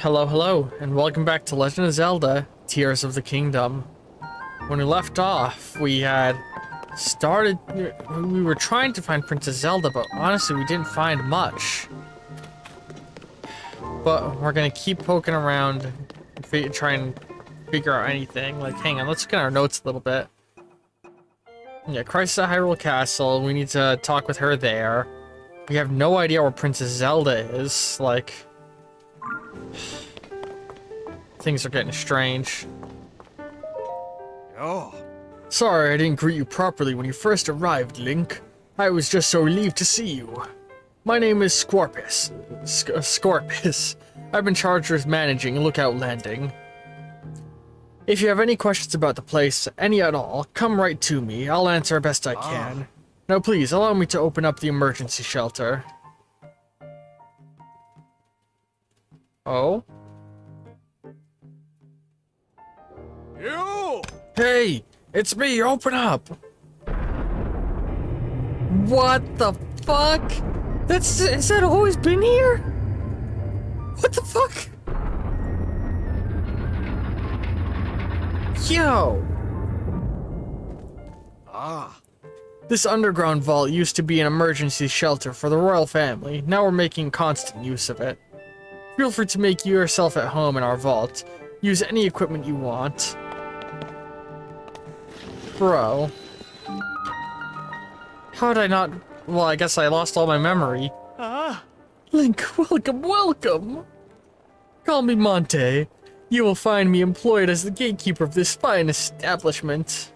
Hello, hello, and welcome back to Legend of Zelda, Tears of the Kingdom. When we left off, we were trying to find Princess Zelda, but honestly, we didn't find much. But we're gonna keep poking around and try and figure out anything. Like, hang on, let's look at our notes a little bit. Yeah, Crisis at Hyrule Castle, we need to talk with her there. We have no idea where Princess Zelda is, like... Things are getting strange. Oh. Sorry I didn't greet you properly when you first arrived, Link. I was just so relieved to see you. My name is Scorpus. Scorpus. I've been charged with managing Lookout Landing. If you have any questions about the place, any at all, come right to me. I'll answer best I can. Now please, allow me to open up the emergency shelter. Oh? You! Hey! It's me! Open up! What the fuck? Has that always been here? What the fuck? Yo! Ah. This underground vault used to be an emergency shelter for the royal family. Now we're making constant use of it. Feel free to make yourself at home in our vault. Use any equipment you want. Bro. How'd I not... Well, I guess I lost all my memory. Link, welcome, welcome! Call me Monte. You will find me employed as the gatekeeper of this fine establishment.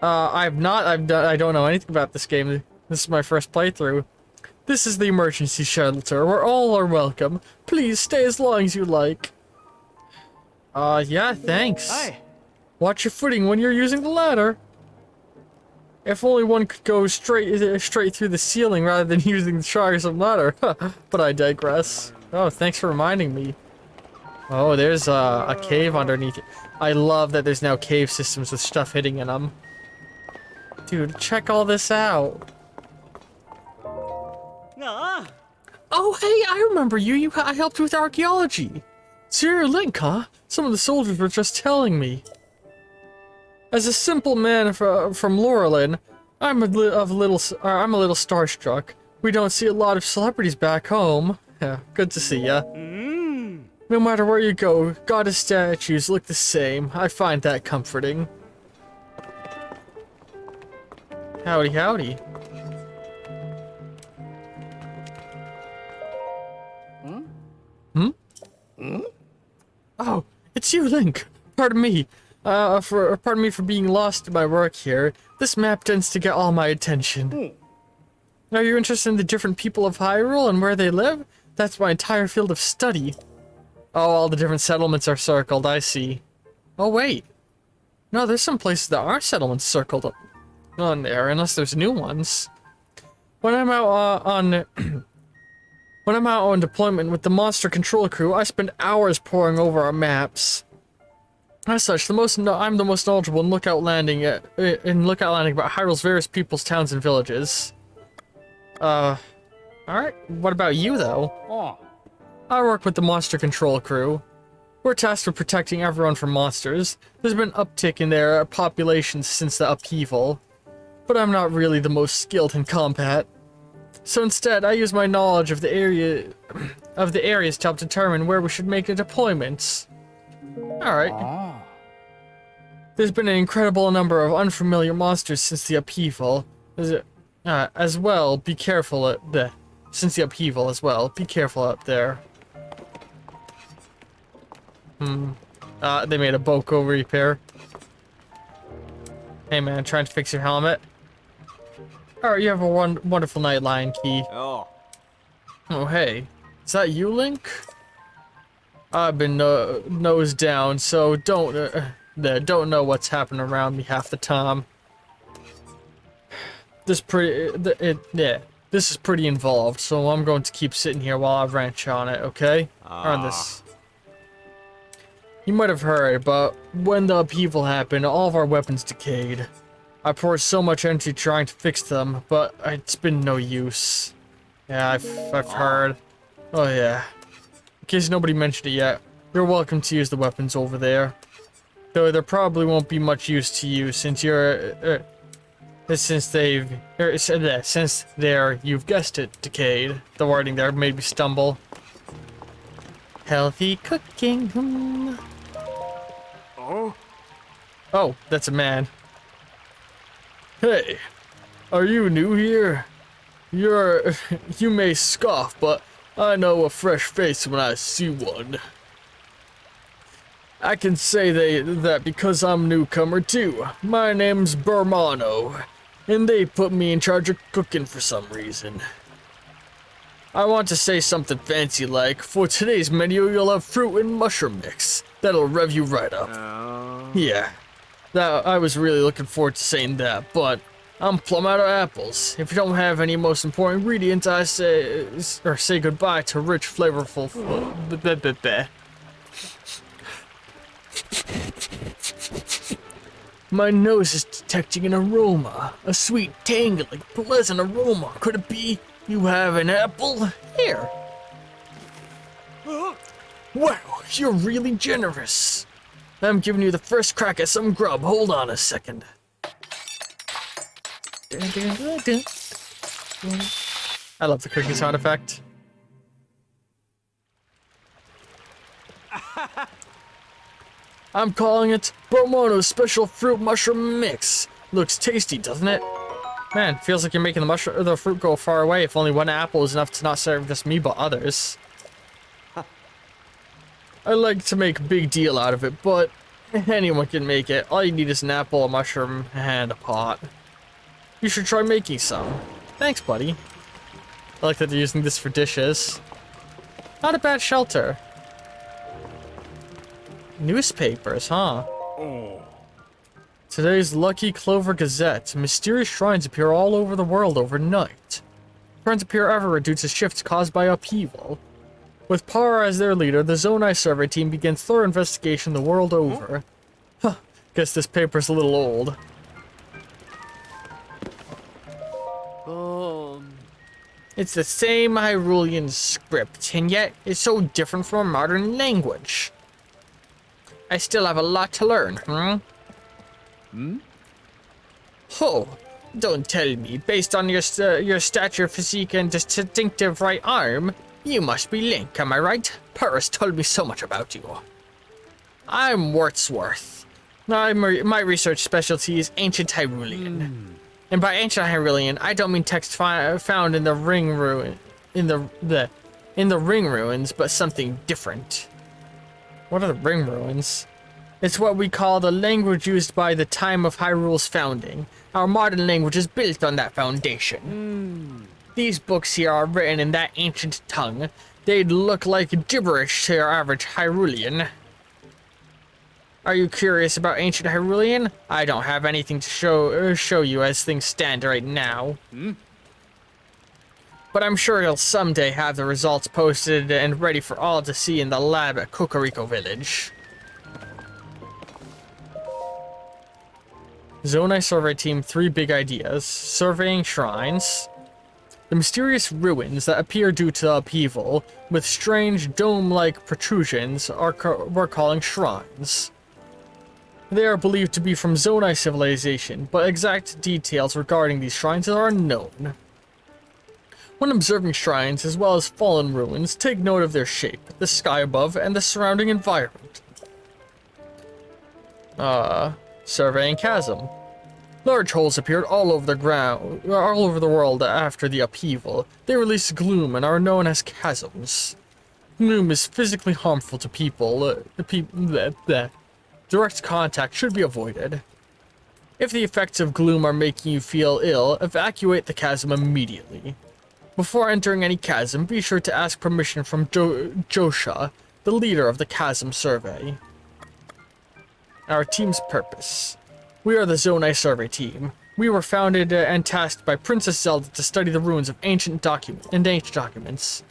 I don't know anything about this game. This is my first playthrough. This is the emergency shelter, where all are welcome. Please stay as long as you like. Yeah, thanks. Hi. Watch your footing when you're using the ladder. If only one could go straight through the ceiling rather than using the tiresome ladder. But I digress. Oh, thanks for reminding me. Oh, there's a cave underneath it. I love that there's now cave systems with stuff hitting in them. Dude, check all this out. Oh, hey, I remember you. I helped with archaeology. So you're Link, huh? Some of the soldiers were just telling me. As a simple man from Laurelin, I'm a little starstruck. We don't see a lot of celebrities back home. Yeah, good to see ya. No matter where you go, goddess statues look the same. I find that comforting. Howdy, howdy. Oh, it's you, Link. Pardon me. Pardon me for being lost in my work here. This map tends to get all my attention. Are you interested in the different people of Hyrule and where they live? That's my entire field of study. Oh, all the different settlements are circled, I see. Oh, wait. No, there's some places that aren't settlements circled on there, unless there's new ones. When I'm out when I'm out on deployment with the monster control crew, I spend hours poring over our maps. As such, I'm the most knowledgeable in Lookout Landing about Hyrule's various peoples, towns, and villages. Alright, what about you, though? Oh. I work with the monster control crew. We're tasked with protecting everyone from monsters. There's been an uptick in their populations since the upheaval, but I'm not really the most skilled in combat. So instead, I use my knowledge of the areas to help determine where we should make a deployment. Alright. There's been an incredible number of unfamiliar monsters since the upheaval. As well, be careful since the upheaval as well. Be careful up there. They made a Boko repair. Hey man, trying to fix your helmet? Alright, you have a wonderful night, Lion Key. Oh. Oh, hey. Is that you, Link? I've been nose down, so don't know what's happening around me half the time. This is pretty involved, so I'm going to keep sitting here while I ranch on it, okay? On this. You might have heard, but when the upheaval happened, all of our weapons decayed. I poured so much energy trying to fix them, but it's been no use. Yeah, I've heard. Oh yeah. In case nobody mentioned it yet, you're welcome to use the weapons over there. Though there probably won't be much use to you since since they're, you've guessed it, decayed. The wording there made me stumble. Healthy cooking. Oh, that's a man. Hey, are you new here? You may scoff, but I know a fresh face when I see one. I can say that because I'm a newcomer too. My name's Bermano, and they put me in charge of cooking for some reason. I want to say something fancy like, for today's menu you'll have fruit and mushroom mix. That'll rev you right up. Yeah, I was really looking forward to saying that, but I'm plumb out of apples. If you don't have any most important ingredients, I say goodbye to rich, flavorful food. My nose is detecting an aroma. A sweet, tangling, pleasant aroma. Could it be you have an apple? Here. Wow, you're really generous. I'm giving you the first crack at some grub. Hold on a second. I love the cookie sound effect. I'm calling it Bermano's Special Fruit Mushroom Mix. Looks tasty, doesn't it? Man, feels like you're making the fruit go far away. If only one apple is enough to not serve just me, but others. I like to make a big deal out of it, but anyone can make it. All you need is an apple, a mushroom, and a pot. You should try making some. Thanks, buddy. I like that they're using this for dishes. Not a bad shelter. Newspapers, huh? Today's Lucky Clover Gazette. Mysterious shrines appear all over the world overnight. Shrines appear everywhere due to shifts caused by upheaval. With Para as their leader, the Zonai survey team begins thorough investigation the world over. Huh, guess this paper's a little old. It's the same Hyrulean script, and yet it's so different from a modern language. I still have a lot to learn, Oh, don't tell me. Based on your stature, physique, and distinctive right arm, you must be Link, am I right? Paris told me so much about you. I'm Wordsworth. My research specialty is ancient Hyrulean. And by ancient Hyrulean, I don't mean text found in the ring ruins, but something different. What are the ring ruins? It's what we call the language used by the time of Hyrule's founding. Our modern language is built on that foundation. These books here are written in that ancient tongue. They'd look like gibberish to your average Hyrulean. Are you curious about ancient Hyrulean? I don't have anything to show you as things stand right now. But I'm sure you'll someday have the results posted and ready for all to see in the lab at Kokoriko Village. Zonai Survey Team 3 big ideas. Surveying shrines. The mysterious ruins that appear due to upheaval, with strange dome-like protrusions, we're calling shrines. They are believed to be from Zonai civilization, but exact details regarding these shrines are unknown. When observing shrines, as well as fallen ruins, take note of their shape, the sky above, and the surrounding environment. Surveying chasm. Large holes appeared all over the world after the upheaval. They release gloom and are known as chasms. Gloom is physically harmful to people. Direct contact should be avoided. If the effects of gloom are making you feel ill, evacuate the chasm immediately. Before entering any chasm, be sure to ask permission from Josha, the leader of the chasm survey. Our team's purpose. We are the Zonai Survey Team. We were founded and tasked by Princess Zelda to study the ruins of ancient documents.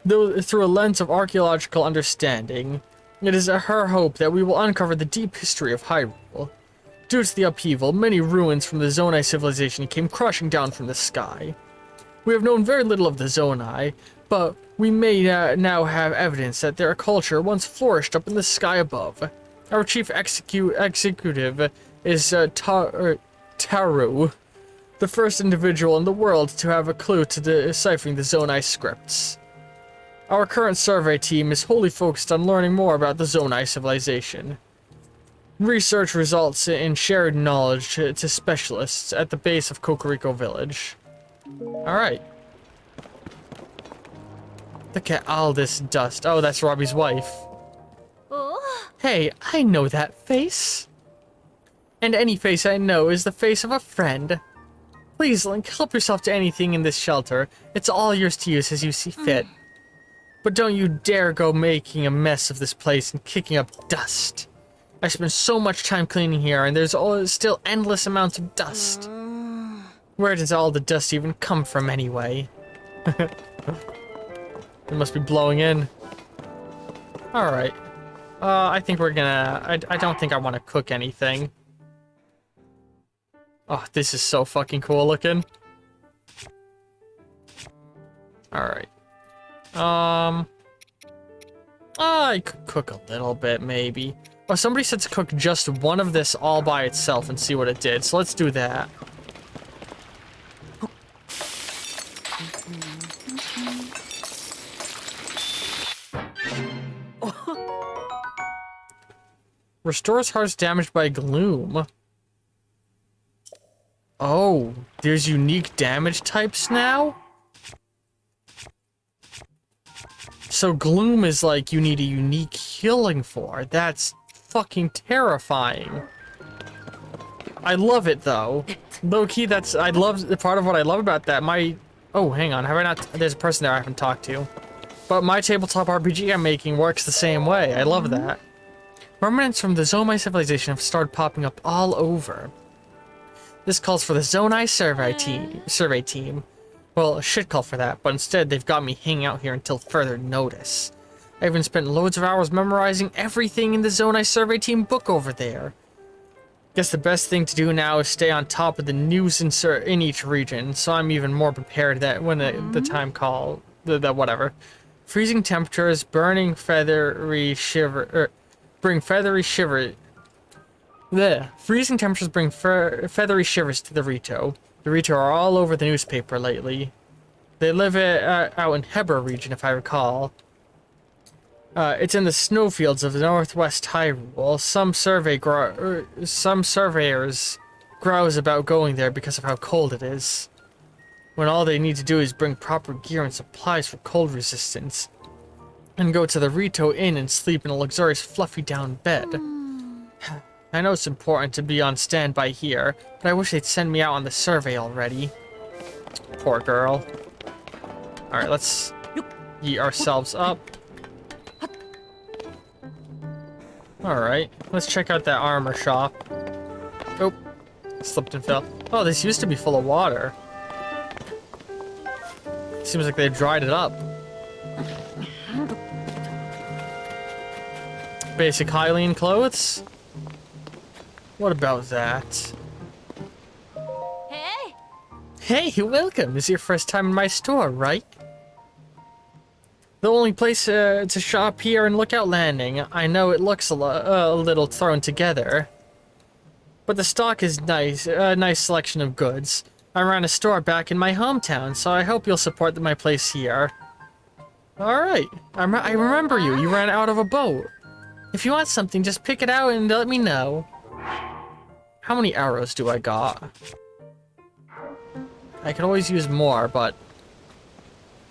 Through a lens of archaeological understanding, it is her hope that we will uncover the deep history of Hyrule. Due to the upheaval, many ruins from the Zonai civilization came crashing down from the sky. We have known very little of the Zonai, but we may now have evidence that their culture once flourished up in the sky above. Our chief executive is Taru, the first individual in the world to have a clue to deciphering the Zonai scripts. Our current survey team is wholly focused on learning more about the Zonai civilization. Research results in shared knowledge to specialists at the base of Kokoriko Village. Alright. Look at all this dust. Oh, that's Robbie's wife. Oh. Hey, I know that face. And any face I know is the face of a friend. Please, Link, help yourself to anything in this shelter. It's all yours to use as you see fit. But don't you dare go making a mess of this place and kicking up dust. I spent so much time cleaning here, and there's still endless amounts of dust. Where does all the dust even come from anyway? It must be blowing in. Alright. I think we're gonna... I don't think I want to cook anything. Oh, this is so fucking cool looking. Alright. I could cook a little bit, maybe. Oh, somebody said to cook just one of this all by itself and see what it did, so let's do that. Restores hearts damaged by gloom. Oh, there's unique damage types now? So gloom is like you need a unique healing for. That's fucking terrifying. I love it though. Low-key, that's... I love... Part of what I love about that, Oh, hang on. Have I not... There's a person there I haven't talked to. But my tabletop RPG I'm making works the same way. I love that. Remnants from the Zonai civilization have started popping up all over. This calls for the Zonai survey team. Well, a shit call for that, but instead they've got me hanging out here until further notice. I even spent loads of hours memorizing everything in the Zonai survey team book over there. Guess the best thing to do now is stay on top of the news in each region, so I'm even more prepared that when the time call, whatever. Freezing temperatures, bring feathery shivers to the Rito. The Rito are all over the newspaper lately. They live out in Heber region, if I recall. It's in the snowfields of the northwest Hyrule. Some surveyors grouse about going there because of how cold it is, when all they need to do is bring proper gear and supplies for cold resistance, and go to the Rito Inn and sleep in a luxurious fluffy down bed. I know it's important to be on standby here, but I wish they'd send me out on the survey already. Poor girl. Alright, let's yeet ourselves up. Alright, let's check out that armor shop. Oh, slipped and fell. Oh, this used to be full of water. Seems like they dried it up. Basic Hylian clothes? What about that? Hey! Hey, welcome! This is your first time in my store, right? The only place to shop here in Lookout Landing. I know it looks a little thrown together, but the stock is nice. A nice selection of goods. I ran a store back in my hometown, so I hope you'll support my place here. Alright, I remember you. You ran out of a boat. If you want something, just pick it out and let me know. How many arrows do I got? I could always use more, but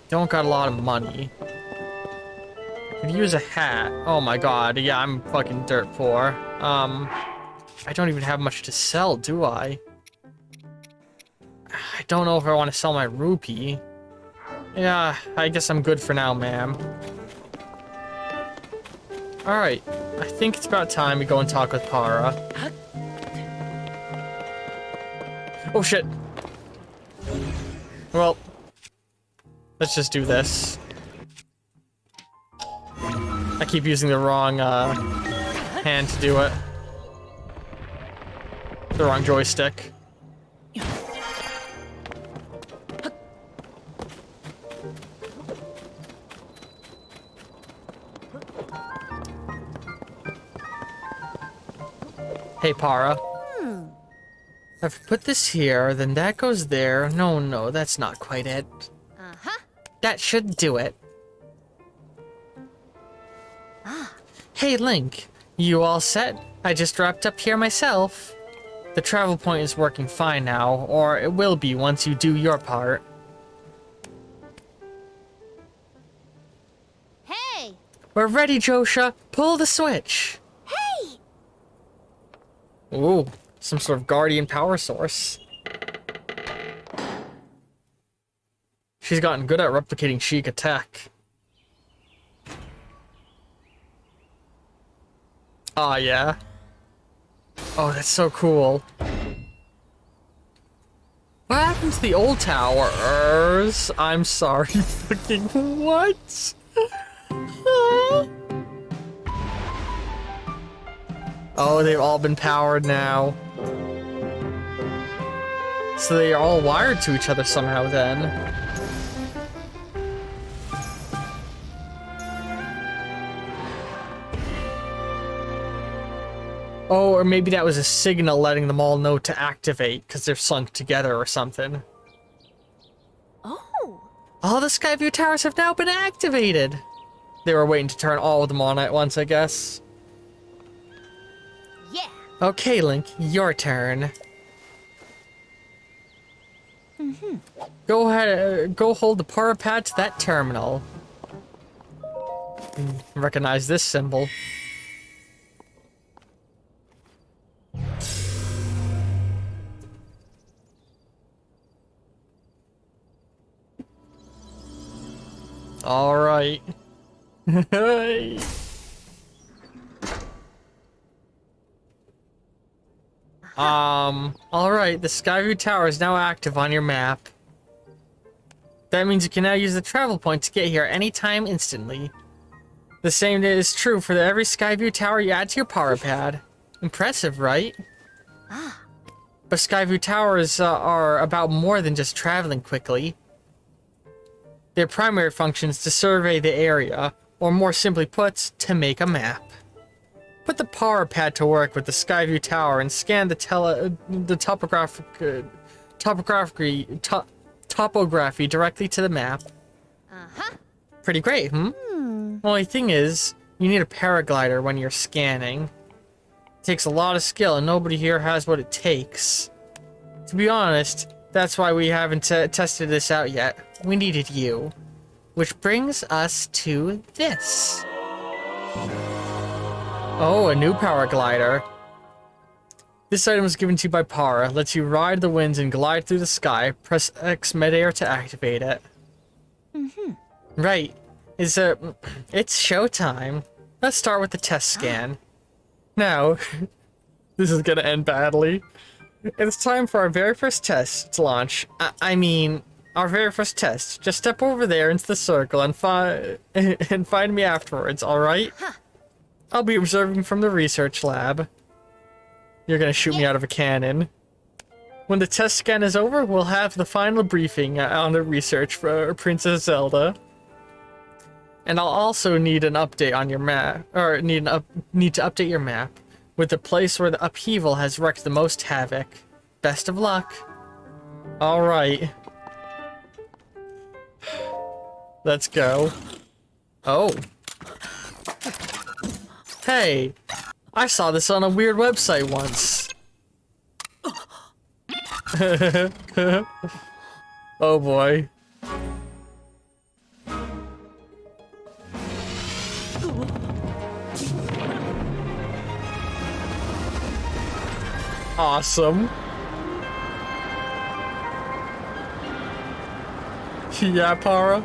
don't got a lot of money. I could use a hat. Oh my god, yeah, I'm fucking dirt poor. I don't even have much to sell, do I? I don't know if I want to sell my rupee. Yeah, I guess I'm good for now, ma'am. Alright, I think it's about time we go and talk with Para. Oh shit. Well, let's just do this. I keep using the wrong hand to do it. The wrong joystick. Hey, Para. I've put this here, then that goes there. No, that's not quite it. Uh-huh. That should do it. Hey, Link. You all set? I just wrapped up here myself. The travel point is working fine now, or it will be once you do your part. Hey! We're ready, Josha. Pull the switch. Hey! Ooh, some sort of guardian power source. She's gotten good at replicating Sheik attack. Ah, yeah. Oh, that's so cool. What happened to the old towers? I'm sorry, fucking what? Oh, they've all been powered now. So they are all wired to each other somehow then. Oh, or maybe that was a signal letting them all know to activate because they're sunk together or something. Oh! All the Skyview towers have now been activated. They were waiting to turn all of them on at once, I guess. Yeah! Okay, Link, your turn. Go ahead, go hold the power pad to that terminal. Recognize this symbol. All right. Hey. All right, the Skyview Tower is now active on your map. That means you can now use the travel point to get here anytime instantly. The same is true for every Skyview Tower you add to your power pad. Impressive, right? But Skyview Towers are about more than just traveling quickly. Their primary function is to survey the area, or more simply put, to make a map. Put the power pad to work with the Skyview Tower and scan the topography directly to the map. Uh-huh. Pretty great, hmm? Only thing is, you need a paraglider when you're scanning. It takes a lot of skill and nobody here has what it takes. To be honest, that's why we haven't tested this out yet. We needed you. Which brings us to this. Oh, a new power glider. This item was given to you by Para. Lets you ride the winds and glide through the sky. Press X midair to activate it. Right. It's showtime. Let's start with the test scan. Now, this is gonna end badly. It's time for our very first test to launch. I mean, our very first test. Just step over there into the circle and find me afterwards, alright? I'll be observing from the research lab. You're gonna shoot me out of a cannon. When the test scan is over, we'll have the final briefing on the research for Princess Zelda. And I'll also need an update on your map, or need to update your map with the place where the upheaval has wreaked the most havoc. Best of luck. All right. Let's go. Oh. Hey, I saw this on a weird website once. Oh boy. Awesome. Yeah, Para?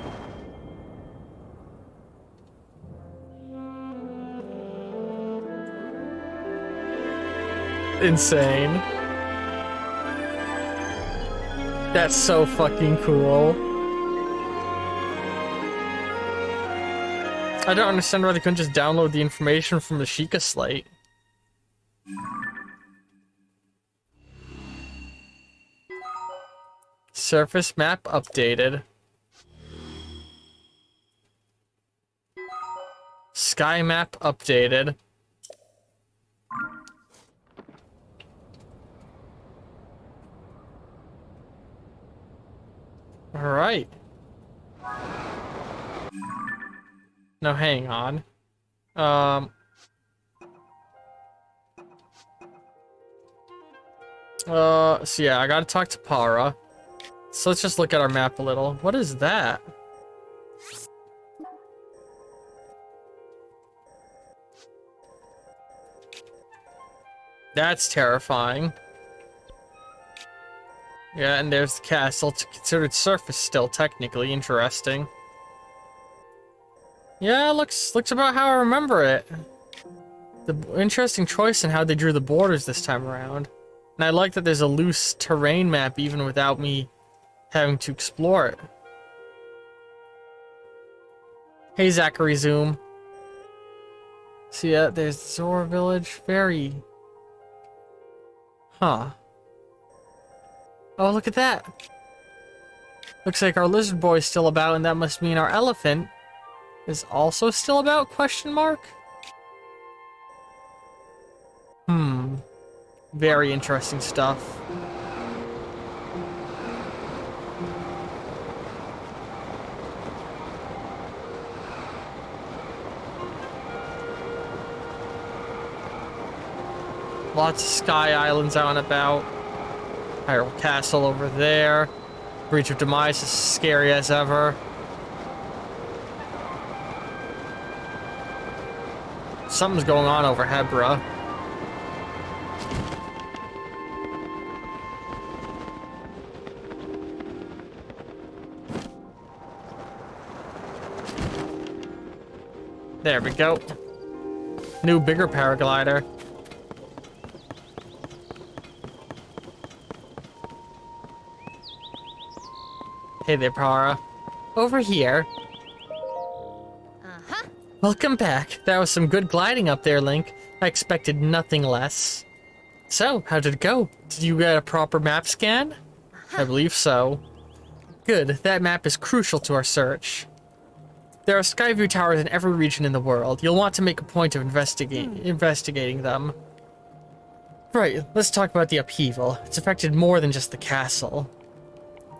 Insane. That's so fucking cool. I don't understand why they couldn't just download the information from the Sheikah slate. Surface map updated. Sky map updated. Alright. No, hang on. So yeah, I gotta talk to Para. So let's just look at our map a little. What is that? That's terrifying. Yeah, and there's the castle. It's considered surface still, technically. Interesting. Yeah, looks about how I remember it. The interesting choice in how they drew the borders this time around. And I like that there's a loose terrain map even without me having to explore it. Hey, Zachary Zoom. So yeah, there's Zora Village. Very... Huh. Oh, look at that. Looks like our lizard boy is still about, and that must mean our elephant is also still about, question mark? Very interesting stuff. Lots of sky islands out and about. Hyrule Castle over there. Breach of Demise is scary as ever. Something's going on over Hebra. There we go. New, bigger paraglider. Hey there, Para. Over here. Uh-huh. Welcome back. That was some good gliding up there, Link. I expected nothing less. So, how did it go? Did you get a proper map scan? I believe so. Good. That map is crucial to our search. There are Skyview towers in every region in the world. You'll want to make a point of investigating them. Right, let's talk about the upheaval. It's affected more than just the castle.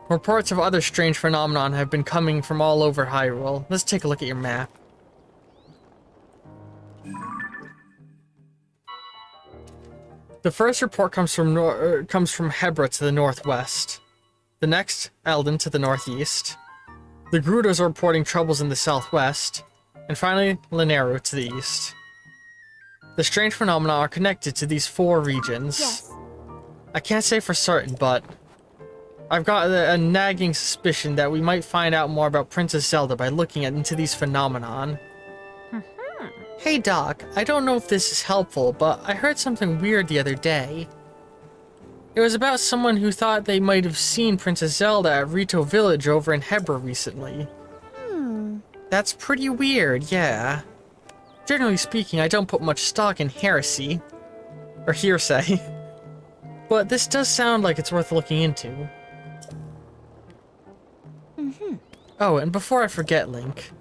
Reports of other strange phenomenon have been coming from all over Hyrule. Let's take a look at your map. The first report comes from Hebra to the northwest. The next, Eldon to the northeast. The Gerudos are reporting troubles in the southwest. And finally, Lineru to the east. The strange phenomena are connected to these 4 regions. Yes. I can't say for certain, but I've got a nagging suspicion that we might find out more about Princess Zelda by looking into these phenomenon. Hey Doc, I don't know if this is helpful, but I heard something weird the other day. It was about someone who thought they might have seen Princess Zelda at Rito Village over in Hebra recently. That's pretty weird, yeah. Generally speaking, I don't put much stock in heresy. Or hearsay. But this does sound like it's worth looking into. Oh, and before I forget, Link.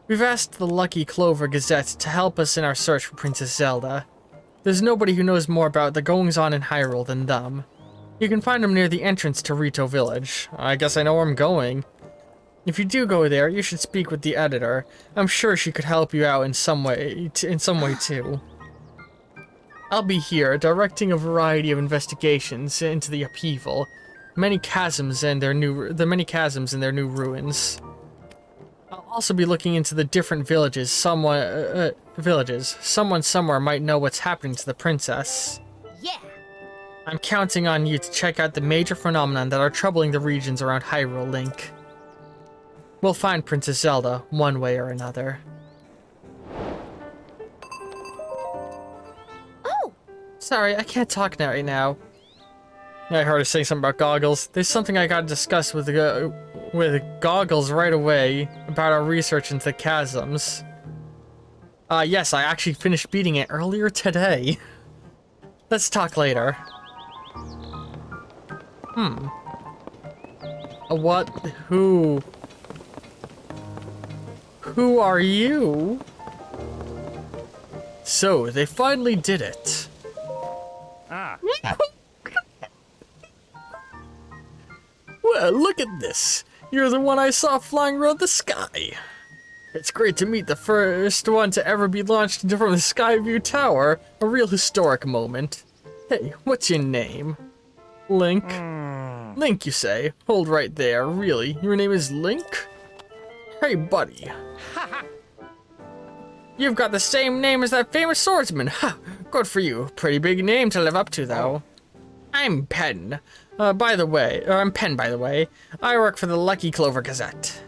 We've asked the Lucky Clover Gazette to help us in our search for Princess Zelda. There's nobody who knows more about the goings-on in Hyrule than them. You can find them near the entrance to Rito Village. I guess I know where I'm going. If you do go there, you should speak with the editor. I'm sure she could help you out in some way too. I'll be here, directing a variety of investigations into the upheaval. Many chasms in their new ruins. I'll also be looking into the different villages. Someone somewhere might know what's happening to the princess. Yeah. I'm counting on you to check out the major phenomenon that are troubling the regions around Hyrule, Link. We'll find Princess Zelda, one way or another. Oh! Sorry, I can't talk right now. I heard her say something about Goggles. There's something I gotta discuss with Goggles right away about our research into chasms. Yes, I actually finished beating it earlier today. Let's talk later. What? Who are you? So, they finally did it. Well, look at this. You're the one I saw flying around the sky. It's great to meet the first one to ever be launched from the Skyview Tower. A real historic moment. Hey, what's your name? Link? Link, you say? Hold right there. Really? Your name is Link? Hey, buddy. You've got the same name as that famous swordsman. Ha! Good for you. Pretty big name to live up to, though. I'm Pen. I'm Pen, by the way. I work for the Lucky Clover Gazette.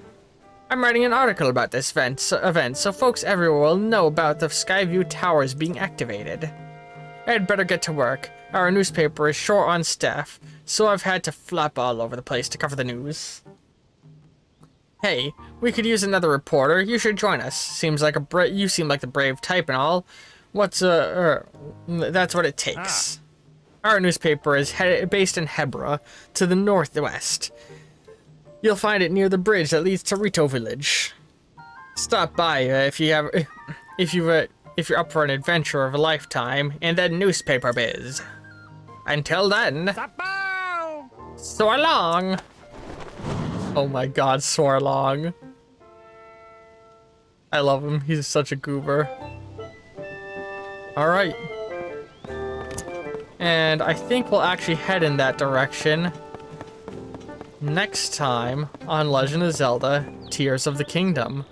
I'm writing an article about this event, so folks everywhere will know about the Skyview Towers being activated. I'd better get to work. Our newspaper is short on staff, so I've had to flap all over the place to cover the news. Hey, we could use another reporter. You should join us. Seems like you seem like the brave type and all. That's what it takes. Our newspaper is based in Hebra, to the northwest. You'll find it near the bridge that leads to Rito Village. Stop by if you're up for an adventure of a lifetime in the newspaper biz. Until then, so long. Oh my God, so long. I love him. He's such a goober. All right. And I think we'll actually head in that direction next time on Legend of Zelda: Tears of the Kingdom.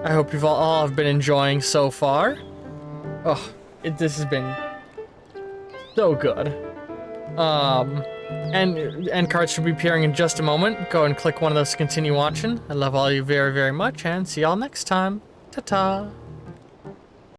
I hope you've all have been enjoying so far. Oh, this has been so good. And end cards should be appearing in just a moment. Go and click one of those to continue watching. I love all of you very, very much, and see y'all next time. Ta-ta.